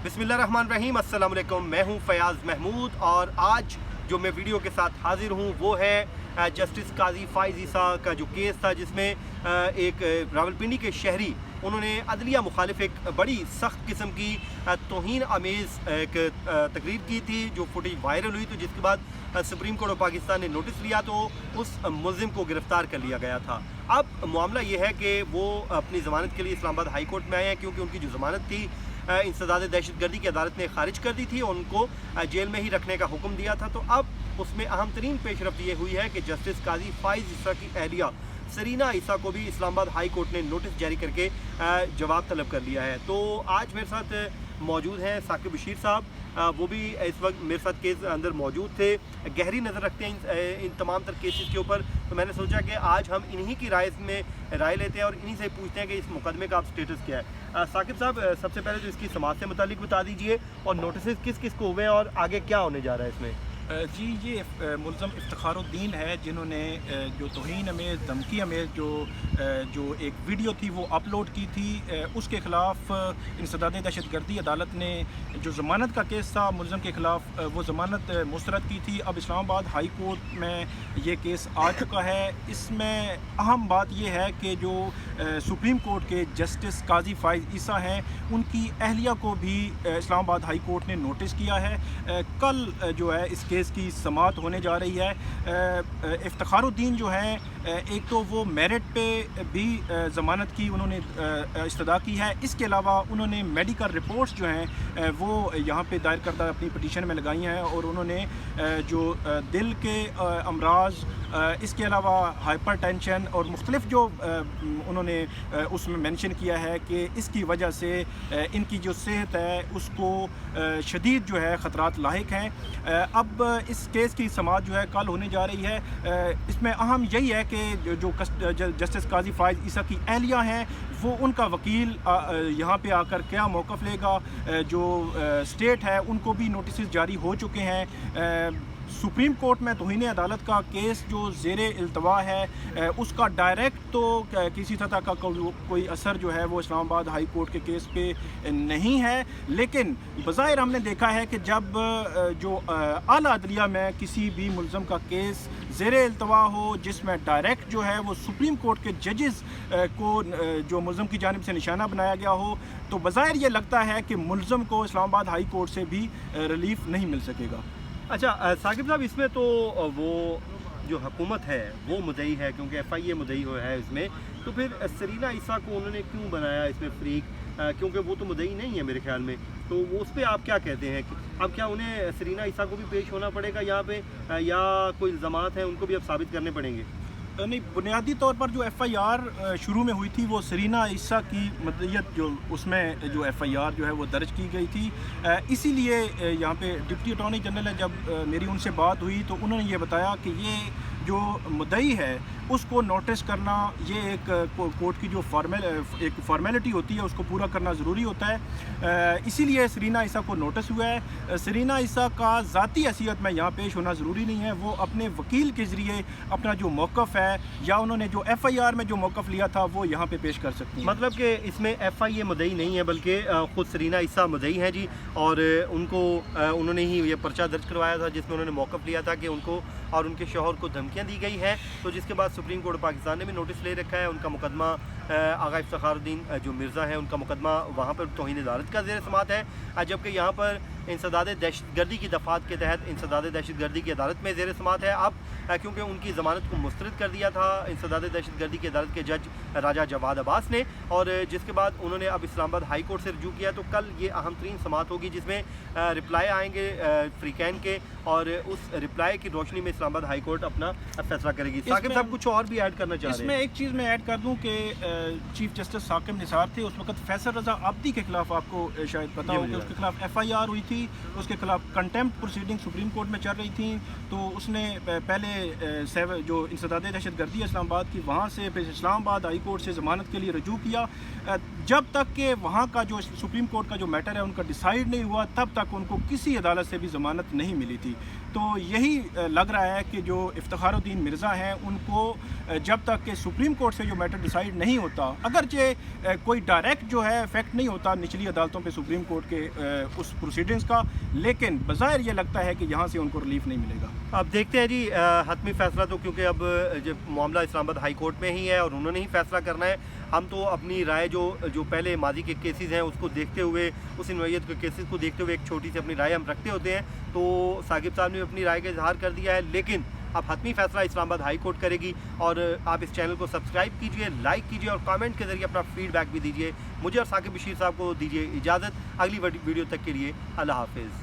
बिस्मिल्लाहिर्रहमानिर्रहीम, अस्सलाम वालेकुम। मैं हूं फयाज़ महमूद और आज जो मैं वीडियो के साथ हाजिर हूं वो है जस्टिस काजी फ़ाइज़ ईसा का जो केस था, जिसमें एक रावलपिंडी के शहरी उन्होंने अदलिया मुखालिफ एक बड़ी सख्त किस्म की तौहीन आमेज़ एक तकरीर की थी, जो फुटेज वायरल हुई। तो जिसके बाद सुप्रीम कोर्ट ऑफ पाकिस्तान ने नोटिस लिया तो उस मुलजिम को गिरफ़्तार कर लिया गया था। अब मामला ये है कि वो अपनी ज़मानत के लिए इस्लामाबाद हाई कोर्ट में आए हैं, क्योंकि उनकी जो ज़मानत थी इंसदाद दहशतगर्दी की अदालत ने खारिज कर दी थी और उनको जेल में ही रखने का हुक्म दिया था। तो अब उसमें अहम तरीन पेशरफ्त ये हुई है कि जस्टिस काजी फ़ाइज़ ईसा की अहलिया सरीना ईसा को भी इस्लामाबाद हाई कोर्ट ने नोटिस जारी करके जवाब तलब कर लिया है। तो आज मेरे साथ मौजूद हैं साकिब बशीर साहब, वो भी इस वक्त मेरे साथ केस अंदर मौजूद थे, गहरी नज़र रखते हैं इन तमाम तर केसेस के ऊपर। तो मैंने सोचा कि आज हम इन्हीं की राय में राय लेते हैं और इन्हीं से पूछते हैं कि इस मुकदमे का आप स्टेटस क्या है। साकिब साहब, सबसे पहले तो इसकी समाज से मुतालिक बता दीजिए और नोटिस किस किस को हुए हैं और आगे क्या होने जा रहा है इसमें। जी, ये मुलज़म इफ्तिखारुद्दीन है, जिन्होंने जो तौहीन अमेज़ धमकी अमेज़ जो एक वीडियो थी वो अपलोड की थी। उसके ख़िलाफ़ इंसदाद दहशतगर्दी अदालत ने जो ज़मानत का केस था मुलज़म के ख़िलाफ़, वो ज़मानत मुस्तरद की थी। अब इस्लामाबाद हाई कोर्ट में ये केस आ चुका है। इसमें अहम बात ये है कि जो सुप्रीम कोर्ट के जस्टिस काजी फ़ाइज़ ईसा हैं, उनकी अहलिया को भी इस्लामाबाद हाई कोर्ट ने नोटिस किया है। कल जो है इस केस की समाअत होने जा रही है। इफ्तिखारुद्दीन जो हैं, एक तो वो मेरिट पे भी ज़मानत की उन्होंने इस्तदा की है। इसके अलावा उन्होंने मेडिकल रिपोर्ट्स जो हैं वो यहाँ पे दायर करदा अपनी पटिशन में लगाई हैं और उन्होंने जो दिल के अमराज, इसके अलावा हाइपरटेंशन और मुख्तलिफ जो उन्होंने उसमें मेंशन किया है कि इसकी वजह से इनकी जो सेहत है उसको शदीद जो है ख़तरात लाहिक हैं। अब इस केस की समाअत जो है कल होने जा रही है। इसमें अहम यही है कि जो जस्टिस काजी फ़ाइज़ ईसा की अहलिया हैं, वो उनका वकील यहाँ पे आकर क्या मौक़िफ़ लेगा। जो स्टेट है उनको भी नोटिस जारी हो चुके हैं। सुप्रीम कोर्ट में तौहीन अदालत का केस जो ज़ेरे इल्तवा है, उसका डायरेक्ट तो किसी सतह का कोई असर जो है वो इस्लामाबाद हाई कोर्ट के केस पे नहीं है। लेकिन बज़ाहिर हमने देखा है कि जब जो आला अदलिया में किसी भी मुलज़म का केस ज़ेरे इल्तवा हो, जिसमें डायरेक्ट जो है वो सुप्रीम कोर्ट के जजेस को जो मुलज़म की जानिब से निशाना बनाया गया हो, तो बज़ाहिर ये लगता है कि मुलज़म को इस्लामाबाद हाई कोर्ट से भी रिलीफ नहीं मिल सकेगा। अच्छा साकिब साहब, इसमें तो वो जो हुकूमत है वो मुद्दई है, क्योंकि FIA मुद्दई हो है इसमें। तो फिर सरीना ईसा को उन्होंने क्यों बनाया इसमें फ़रीक, क्योंकि वो तो मुद्दई नहीं है मेरे ख्याल में। तो वो उस पर आप क्या कहते हैं कि अब क्या उन्हें सरीना ईसा को भी पेश होना पड़ेगा यहाँ पे, या कोई इल्ज़ामात हैं उनको भी अब साबित करने पड़ेंगे? नहीं, बुनियादी तौर पर जो FIR शुरू में हुई थी वो सरीना ईसा की मदयत, जो उसमें जो FIR जो है वो दर्ज की गई थी। इसीलिए यहाँ पे डिप्टी अटॉर्नी जनरल है, जब मेरी उनसे बात हुई तो उन्होंने ये बताया कि ये जो मुद्दई है उसको नोटिस करना, ये एक कोर्ट की जो एक फॉर्मेलिटी होती है उसको पूरा करना ज़रूरी होता है। इसीलिए सरीना ईसा को नोटिस हुआ है। सरीना ईसा का ज़ाती हैसियत में यहाँ पेश होना ज़रूरी नहीं है। वो अपने वकील के ज़रिए अपना जो मौक़िफ़ है या उन्होंने जो FIR में जो मौक़िफ़ लिया था वो यहाँ पे पेश कर सकती हैं। मतलब कि इसमें FIA मुद्दई नहीं है, बल्कि ख़ुद सरीना ईसा मुद्दई हैं जी। और उनको उन्होंने ही ये पर्चा दर्ज करवाया था जिसमें उन्होंने मौक़िफ़ लिया था कि उनको और उनके शौहर को धमकियाँ दी गई हैं। तो जिसके बाद सुप्रीम कोर्ट पाकिस्तान ने भी नोटिस ले रखा है। उनका मुकदमा आगा इफ्तिखारुद्दीन जो मिर्ज़ा है, उनका मुकदमा वहाँ पर तौहीन अदालत का ज़ेर समाअत है, जबकि यहाँ पर इंसदाद दहशतगर्दी की दफ़ात के तहत इंसदाद दहशतगर्दी की अदालत में ज़ेर समाअत है। अब क्योंकि उनकी ज़मानत को मुस्तरद कर दिया था इंसदाद दहशतगर्दी की अदालत के जज राजा जवाद अब्बास ने, और जिसके बाद उन्होंने अब इस्लामाबाद हाई कोर्ट से रजू किया। तो कल ये अहम तरीन समाअत होगी जिसमें रिप्लाई आएंगे फ्रीकैन के, और उस रिप्लाई की रोशनी में इस्लामाबाद हाई कोर्ट अपना फैसला करेगी। साकिब साहब कुछ और भी ऐड करना चाह रहे हैं? इसमें एक चीज़ मैं ऐड कर दूं कि चीफ जस्टिस साकिब निसार थे उस वक्त। फैसल रजा आब्दी के खिलाफ आपको शायद पता हो कि उसके खिलाफ FIR हुई थी, उसके खिलाफ कंटेम्प्ट प्रोसीडिंग सुप्रीम कोर्ट में चल रही थी। तो उसने पहले जो इंसदाद दहशतगर्दी इस्लामाबाद की, वहाँ से फिर इस्लामाबाद हाई कोर्ट से ज़मानत के लिए रजू किया। जब तक कि वहाँ का जो सुप्रीम कोर्ट का जो मैटर है उनका डिसाइड नहीं हुआ, तब तक उनको किसी अदालत से भी ज़मानत नहीं मिली थी। तो यही लग रहा है कि जो इफ्तिखारुद्दीन मिर्ज़ा हैं, उनको जब तक कि सुप्रीम कोर्ट से जो मैटर डिसाइड नहीं ہوتا, اگرچہ کوئی ڈائریکٹ جو ہے افیکٹ نہیں ہوتا نچلی عدالتوں پہ سپریم کورٹ کے اس پروسیڈنگز کا, لیکن بظاہر یہ لگتا ہے کہ یہاں سے ان کو ریلیف نہیں ملے گا. اب دیکھتے ہیں جی حتمی فیصلہ تو کیونکہ اب جب معاملہ اسلام آباد ہائی کورٹ میں ہی ہے اور انہوں نے ہی فیصلہ کرنا ہے. ہم تو اپنی رائے جو پہلے ماضی کے کیسز ہیں اس کو دیکھتے ہوئے, اس نوعیت کے کیسز کو دیکھتے ہوئے ایک چھوٹی سی اپنی رائے ہم رکھتے ہوتے ہیں. تو ثاقب صاحب نے اپنی رائے کا اظہار کر دیا ہے, لیکن اب حتمی فیصلہ اسلام آباد ہائی کورٹ کرے گی. اور آپ اس چینل کو سبسکرائب کیجئے, لائک کیجئے اور کامنٹ کے ذریعے اپنا فیڈ بیک بھی دیجئے. مجھے اور ثاقب بشیر صاحب کو دیجئے اجازت. اگلی ویڈیو تک کے لیے اللہ حافظ.